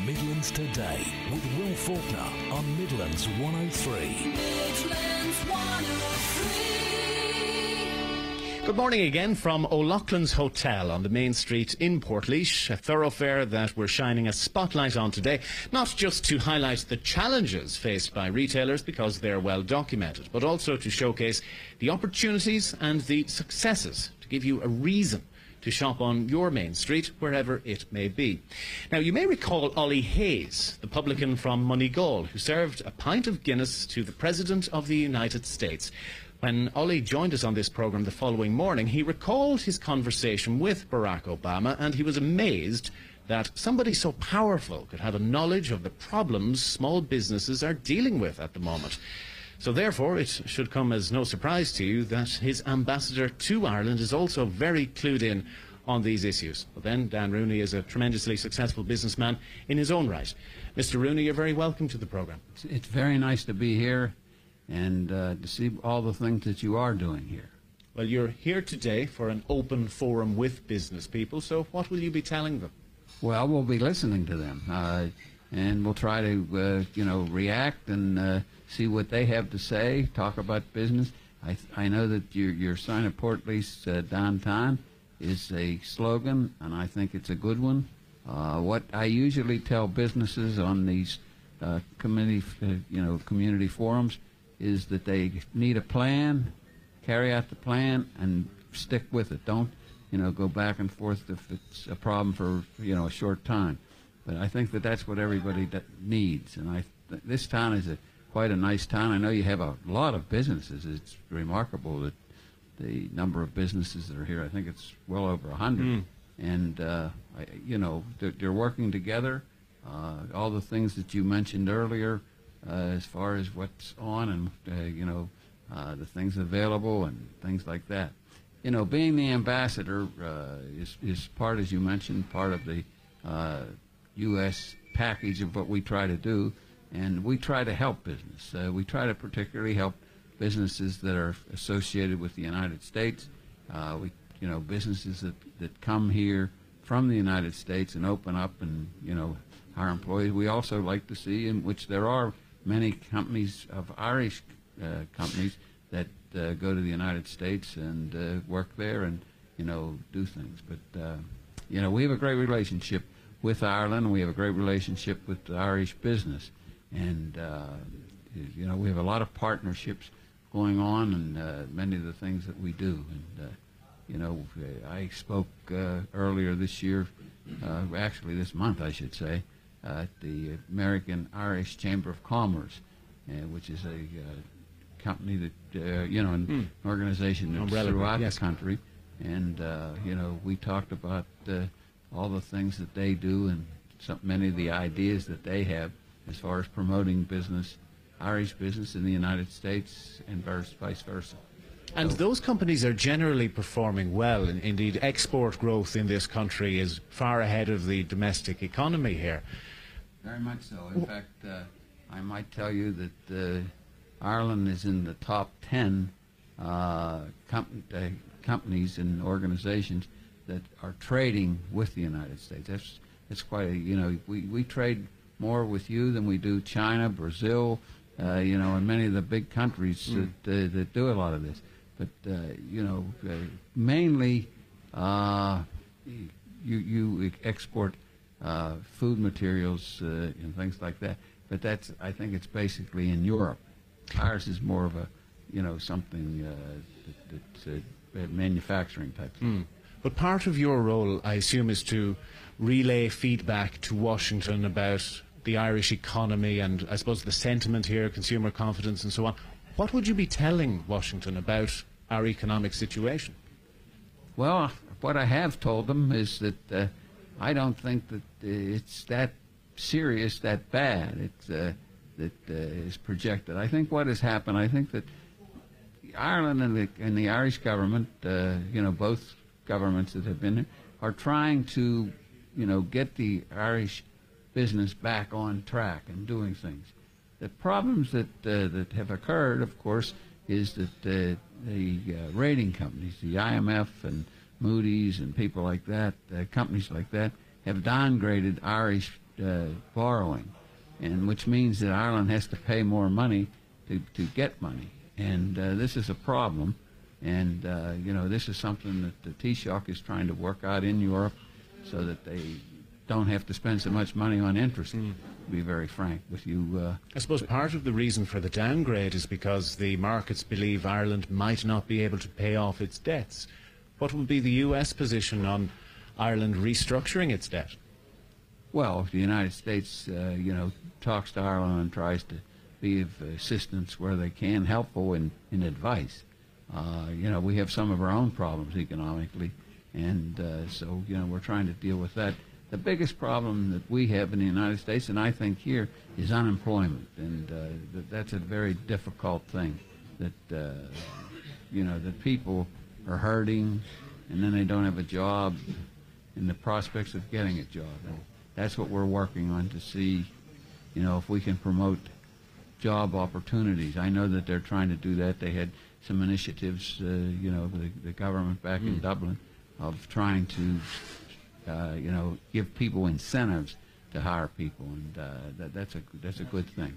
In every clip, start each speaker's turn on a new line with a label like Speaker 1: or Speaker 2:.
Speaker 1: Midlands Today with Will Faulkner on Midlands 103.
Speaker 2: Midlands 103.
Speaker 3: Good morning again from O'Loughlin's Hotel on the main street in Portlaoise, a thoroughfare that we're shining a spotlight on today, not just to highlight the challenges faced by retailers because they're well documented, but also to showcase the opportunities and the successes, to give you a reason to shop on your main street, wherever it may be. Now, you may recall Ollie Hayes, the publican from Moneygall, who served a pint of Guinness to the President of the United States. When Ollie joined us on this programme the following morning, he recalled his conversation with Barack Obama, and he was amazed that somebody so powerful could have a knowledge of the problems small businesses are dealing with at the moment. So therefore, it should come as no surprise to you that his ambassador to Ireland is also very clued in on these issues. But then, Dan Rooney is a tremendously successful businessman in his own right. Mr. Rooney, you're very welcome to the programme.
Speaker 4: It's very nice to be here and to see all the things that you are doing here.
Speaker 3: Well, you're here today for an open forum with business people, so what will you be telling them?
Speaker 4: Well, we'll be listening to them, and we'll try to, react and see what they have to say, talk about business. I know that your sign of Portlaoise downtown is a slogan, and I think it's a good one. What I usually tell businesses on these community forums is that they need a plan, carry out the plan, and stick with it. Don't, go back and forth if it's a problem for, a short time. But I think that that's what everybody needs. And this town is quite a nice town. I know you have a lot of businesses. It's remarkable that the number of businesses that are here. I think it's well over 100. And, they're working together. All the things that you mentioned earlier, as far as what's on and, the things available and things like that. Being the ambassador is part, as you mentioned, part of the U.S. package of what we try to do, and we try to help business. We try to particularly help businesses that are associated with the United States. Businesses that come here from the United States and open up and, hire employees. We also like to see, in which there are many companies of Irish companies that go to the United States and work there and, do things. But, we have a great relationship with Ireland. We have a great relationship with the Irish business. And, we have a lot of partnerships going on and many of the things that we do. And, I spoke earlier this year, actually this month, I should say, at the American Irish Chamber of Commerce, which is a company that, an organization that's throughout the country. And, we talked about all the things that they do and many of the ideas that they have as far as promoting business, Irish business in the United States and vice versa.
Speaker 3: And those companies are generally performing well. Indeed, export growth in this country is far ahead of the domestic economy here.
Speaker 4: Very much so. In fact, I might tell you that Ireland is in the top 10 companies and organizations that are trading with the United States. That's quite a, we trade more with you than we do China, Brazil, and many of the big countries that do a lot of this. But, mainly you export food materials and things like that. But I think it's basically in Europe. Ours is more of a, something that's manufacturing type thing.
Speaker 3: But part of your role, I assume, is to relay feedback to Washington about the Irish economy and, I suppose, the sentiment here, consumer confidence and so on. What would you be telling Washington about our economic situation?
Speaker 4: Well, what I have told them is that I don't think that it's that serious, that bad. That is projected. I think what has happened, I think that Ireland and the Irish government, both governments that have been there, are trying to, get the Irish business back on track and doing things. The problems that have occurred, of course, is that the rating companies, the IMF and Moody's and people like that, companies like that, have downgraded Irish borrowing, and which means that Ireland has to pay more money to get money, and this is a problem. And this is something that the Taoiseach is trying to work out in Europe, so that they don't have to spend so much money on interest. To be very frank with you,
Speaker 3: I suppose part of the reason for the downgrade is because the markets believe Ireland might not be able to pay off its debts. What will be the U.S. position on Ireland restructuring its debt?
Speaker 4: well, the United States, talks to Ireland and tries to be of assistance where they can, helpful in advice. We have some of our own problems economically, and so we're trying to deal with that. The biggest problem that we have in the United States, and I think here, is unemployment, and that's a very difficult thing. That that people are hurting, and then they don't have a job, and the prospects of getting a job. And that's what we're working on to see, if we can promote job opportunities. I know that they're trying to do that. They had some initiatives, the government back in Dublin, of trying to give people incentives to hire people, and that's a good thing.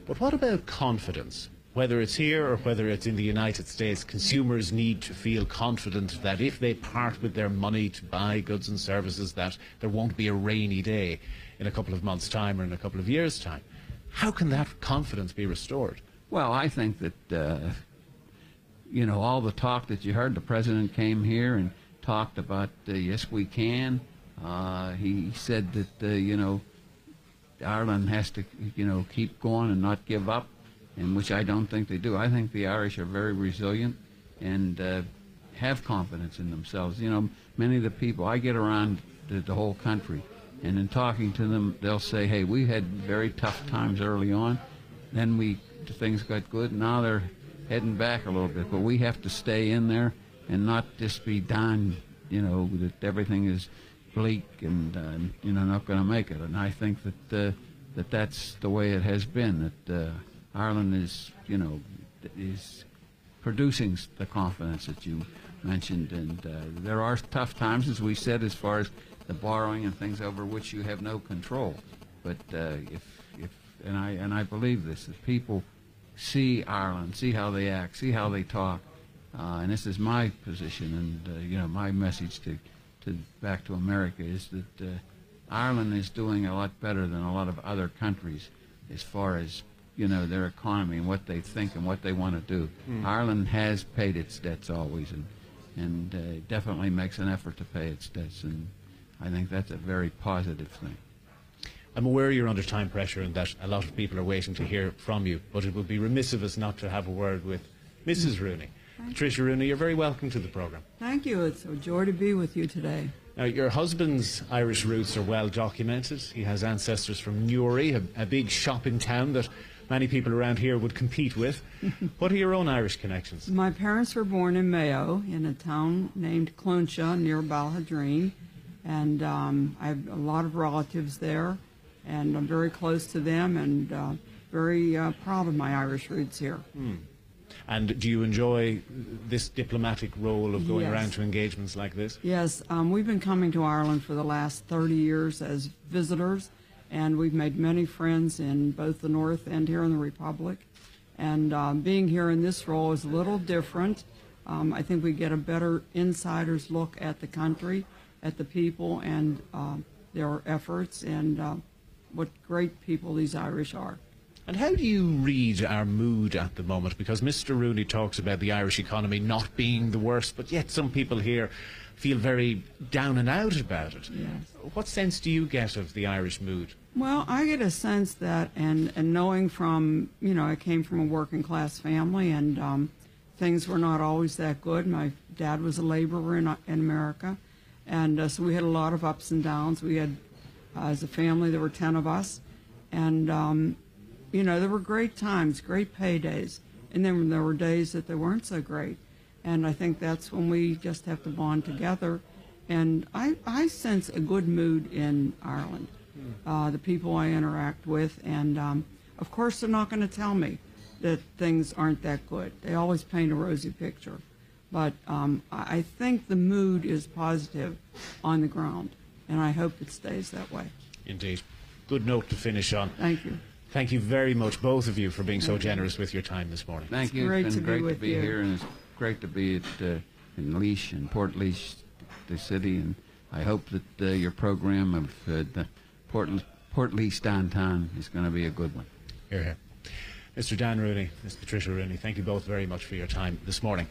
Speaker 3: But what about confidence? Whether it's here or whether it's in the United States, consumers need to feel confident that if they part with their money to buy goods and services, that there won't be a rainy day in a couple of months' time or in a couple of years' time. How can that confidence be restored?
Speaker 4: Well, I think that, all the talk that you heard, the president came here and talked about, yes, we can. He said that, Ireland has to, keep going and not give up, and which I don't think they do. I think the Irish are very resilient and have confidence in themselves. Many of the people, I get around the whole country, and in talking to them, they'll say, hey, we had very tough times early on, then things got good, now they're heading back a little bit, but we have to stay in there and not just be down, that everything is bleak and, not going to make it. And I think that that's the way it has been, that Ireland is, is producing the confidence that you mentioned, and there are tough times, as we said, as far as the borrowing and things over which you have no control. But and I believe this, that people see Ireland, see how they act, see how they talk, and this is my position, and my message to back to America is that Ireland is doing a lot better than a lot of other countries as far as their economy and what they think and what they want to do. Ireland has paid its debts always, and definitely makes an effort to pay its debts, and I think that's a very positive thing.
Speaker 3: I'm aware you're under time pressure and that a lot of people are waiting to hear from you, but it would be remiss of us not to have a word with Mrs. Rooney. Patricia Rooney, you're very welcome to the programme.
Speaker 5: Thank you. It's a joy to be with you today.
Speaker 3: Now, your husband's Irish roots are well documented. He has ancestors from Newry, a big shopping town that many people around here would compete with. What are your own Irish connections?
Speaker 5: My parents were born in Mayo, in a town named Clonsha near Balhadreen, and I have a lot of relatives there, and I'm very close to them, and very proud of my Irish roots here.
Speaker 3: And do you enjoy this diplomatic role of going around to engagements like this?
Speaker 5: Yes, we've been coming to Ireland for the last 30 years as visitors, and we've made many friends in both the North and here in the Republic. And being here in this role is a little different. I think we get a better insider's look at the country, at the people, and their efforts, and what great people these Irish are.
Speaker 3: And how do you read our mood at the moment? Because Mr. Rooney talks about the Irish economy not being the worst, but yet some people here feel very down and out about it.
Speaker 5: Yes.
Speaker 3: What sense do you get of the Irish mood?
Speaker 5: Well, I get a sense that, and knowing from, I came from a working class family, and things were not always that good. My dad was a laborer in America, and so we had a lot of ups and downs. We had, as a family, there were 10 of us, and there were great times, great paydays, and then there were days that they weren't so great. And I think that's when we just have to bond together. And I sense a good mood in Ireland, the people I interact with. And, of course, they're not going to tell me that things aren't that good. They always paint a rosy picture. But I think the mood is positive on the ground, and I hope it stays that way.
Speaker 3: Indeed. good note to finish on.
Speaker 5: Thank you.
Speaker 3: Thank you very much, both of you, for being so generous with your time this morning.
Speaker 4: Thank you.
Speaker 5: great
Speaker 4: It's
Speaker 5: to
Speaker 4: been
Speaker 5: be
Speaker 4: great to
Speaker 5: with
Speaker 4: be
Speaker 5: you.
Speaker 4: here, and it's great to be at in Laois, in Portlaoise, the city, and I hope that your program of the Portlaoise downtown is going to be a good one.
Speaker 3: Hear, hear. Mr. Dan Rooney, Ms. Patricia Rooney, thank you both very much for your time this morning.